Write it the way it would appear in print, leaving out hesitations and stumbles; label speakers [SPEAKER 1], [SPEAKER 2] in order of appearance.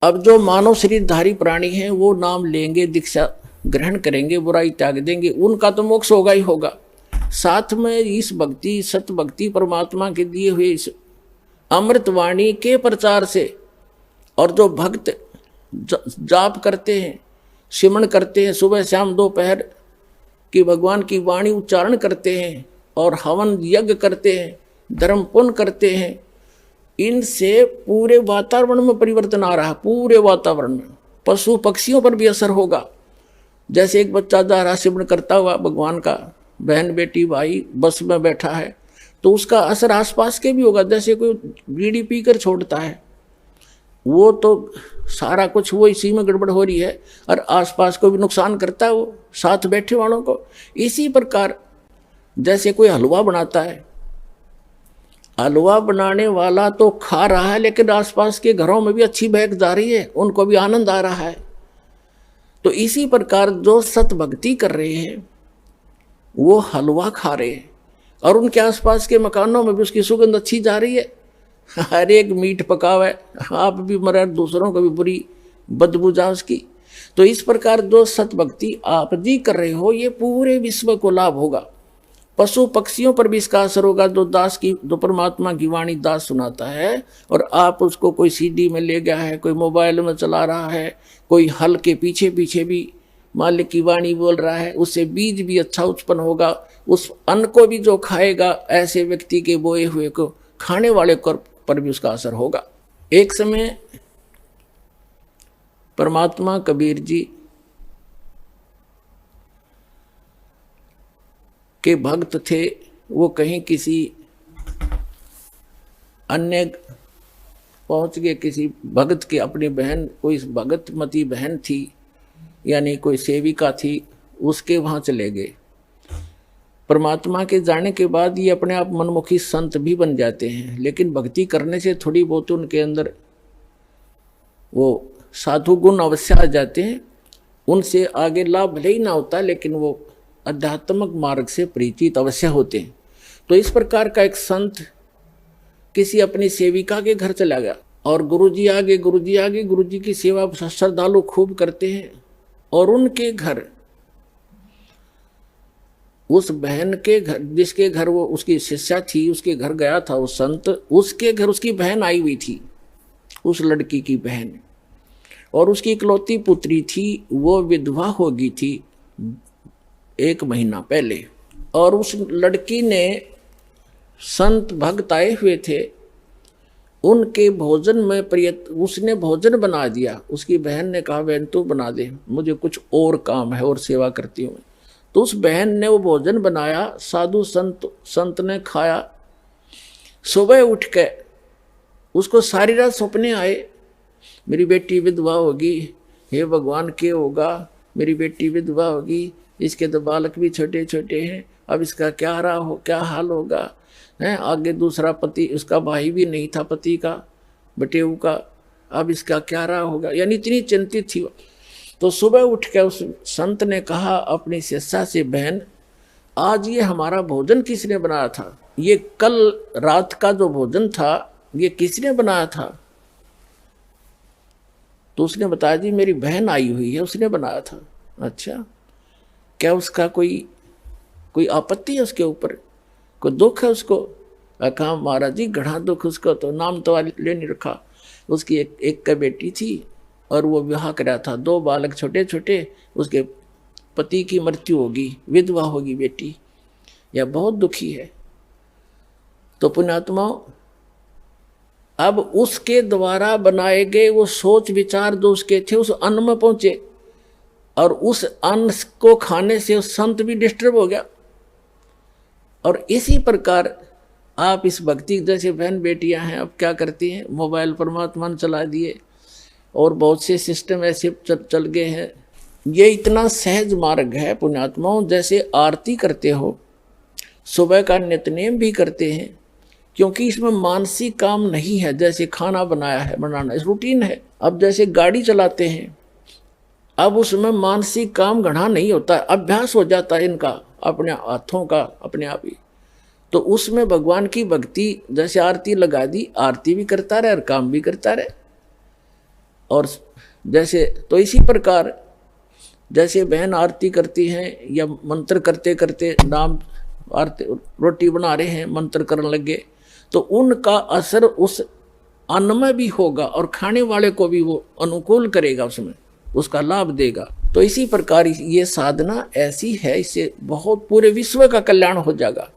[SPEAKER 1] अब जो मानव शरीरधारी प्राणी हैं वो नाम लेंगे, दीक्षा ग्रहण करेंगे, बुराई त्याग देंगे, उनका तो मोक्ष होगा ही होगा। साथ में इस भक्ति, सत भक्ति, परमात्मा के दिए हुए इस अमृतवाणी के प्रचार से, और जो भक्त जाप करते हैं, सिमरण करते हैं, सुबह शाम दोपहर कि भगवान की वाणी उच्चारण करते हैं और हवन यज्ञ करते हैं, धर्म पुण्य करते हैं, इनसे पूरे वातावरण में परिवर्तन आ रहा है। पूरे वातावरण में पशु पक्षियों पर भी असर होगा। जैसे एक बच्चा जा रहा सिमरण करता हुआ भगवान का, बहन बेटी भाई बस में बैठा है, तो उसका असर आसपास के भी होगा। जैसे कोई बीड़ी पीकर छोड़ता है, वो तो सारा कुछ वो इसी में गड़बड़ हो रही है और आसपास को भी नुकसान करता है, वो साथ बैठे वालों को। इसी प्रकार जैसे कोई हलवा बनाता है, हलवा बनाने वाला तो खा रहा है लेकिन आसपास के घरों में भी अच्छी महक जा रही है, उनको भी आनंद आ रहा है। तो इसी प्रकार जो सत भक्ति कर रहे हैं वो हलवा खा रहे हैं और उनके आसपास के मकानों में भी उसकी सुगंध अच्छी जा रही है। हर एक मीट पकावे, आप भी मरे, दूसरों को भी बुरी बदबू जा उसकी। तो इस प्रकार जो सत भक्ति आप जी कर रहे हो, ये पूरे विश्व को लाभ होगा। पशु पक्षियों पर भी इसका असर होगा। जो परमात्मा की वाणी दास सुनाता है और आप उसको कोई सीडी में ले गया है, कोई मोबाइल में चला रहा है, कोई हल के पीछे पीछे भी मालिक की वाणी बोल रहा है, उससे बीज भी अच्छा उत्पन्न होगा। उस अन्न को भी जो खाएगा, ऐसे व्यक्ति के बोए हुए को खाने वाले पर भी उसका असर होगा। एक समय परमात्मा कबीर जी के भक्त थे। वो कहीं किसी अन्य पहुंच गए, किसी भगत के, अपनी बहन, कोई भगतमती बहन थी यानी कोई सेविका थी, उसके वहां चले गए। परमात्मा के जाने के बाद ये अपने आप मनमुखी संत भी बन जाते हैं, लेकिन भक्ति करने से थोड़ी बहुत उनके अंदर वो साधु गुण अवश्य आ जाते हैं। उनसे आगे लाभ भले ही ना होता, लेकिन वो आध्यात्मिक मार्ग से परिचित अवश्य होते हैं। तो इस प्रकार का एक संत किसी अपनी सेविका के घर चला गया और गुरुजी आगे गुरुजी की सेवा श्रद्धालु खूब करते हैं। और उनके घर, उस बहन के घर, जिसके घर वो उसकी शिष्या थी, उसके घर गया था वो संत, उसके घर उसकी बहन आई हुई थी, उस लड़की की बहन, और उसकी इकलौती पुत्री थी। वो विधवा हो गई थी 1 महीना पहले। और उस लड़की ने, संत भक्त आए हुए थे, उनके भोजन में उसने भोजन बना दिया। उसकी बहन ने कहा, बहन तू बना दे, मुझे कुछ और काम है और सेवा करती हूँ। तो उस बहन ने वो भोजन बनाया, साधु संत ने खाया। सुबह उठ के उसको सारी रात सपने आए, मेरी बेटी विधवा होगी, हे भगवान क्या होगा, मेरी बेटी विधवा होगी, इसके तो बालक भी छोटे छोटे हैं, अब इसका क्या हाल होगा है। आगे दूसरा पति, उसका भाई भी नहीं था पति का, बटेऊ का, अब इसका क्या रहा होगा, यानी इतनी चिंतित थी। तो सुबह उठ के उस संत ने कहा अपनी शिष्या से, बहन आज ये हमारा भोजन किसने बनाया था, ये कल रात का जो भोजन था ये किसने बनाया था। तो उसने बताया, जी मेरी बहन आई हुई है, उसने बनाया था। अच्छा, क्या उसका कोई आपत्ति है उसके ऊपर, कोई दुख है उसको? कहा महाराज जी घना दुख उसको, तो नाम तो ले नहीं रखा। उसकी एक का बेटी थी और वो विवाह करा था, 2 बालक छोटे छोटे, उसके पति की मृत्यु होगी, विधवा होगी बेटी, यह बहुत दुखी है। तो पुण्यात्माओं, अब उसके द्वारा बनाए गए वो सोच विचार जो उसके थे उस अन्न में पहुंचे, और उस अन्न को खाने से उस संत भी डिस्टर्ब हो गया। और इसी प्रकार आप इस भक्ति, जैसे बहन बेटियां हैं, अब क्या करती हैं, मोबाइल परमात्मा ने चला दिए और बहुत से सिस्टम ऐसे चल गए हैं। ये इतना सहज मार्ग है पुण्यात्माओं। जैसे आरती करते हो, सुबह का नित्यनेम भी करते हैं, क्योंकि इसमें मानसिक काम नहीं है। जैसे खाना बनाना इस रूटीन है। अब जैसे गाड़ी चलाते हैं, अब उसमें मानसिक काम घना नहीं होता, अभ्यास हो जाता है इनका, अपने हाथों का अपने आप ही। तो उसमें भगवान की भक्ति, जैसे आरती लगा दी, आरती भी करता रहे और काम भी करता रहे। और जैसे तो इसी प्रकार जैसे बहन आरती करती हैं या मंत्र करते करते नाम आरती रोटी बना रहे हैं मंत्र करने लगे, तो उनका असर उस अन्न में भी होगा और खाने वाले को भी वो अनुकूल करेगा, उसमें उसका लाभ देगा। तो इसी प्रकार ये साधना ऐसी है, इससे बहुत पूरे विश्व का कल्याण हो जाएगा।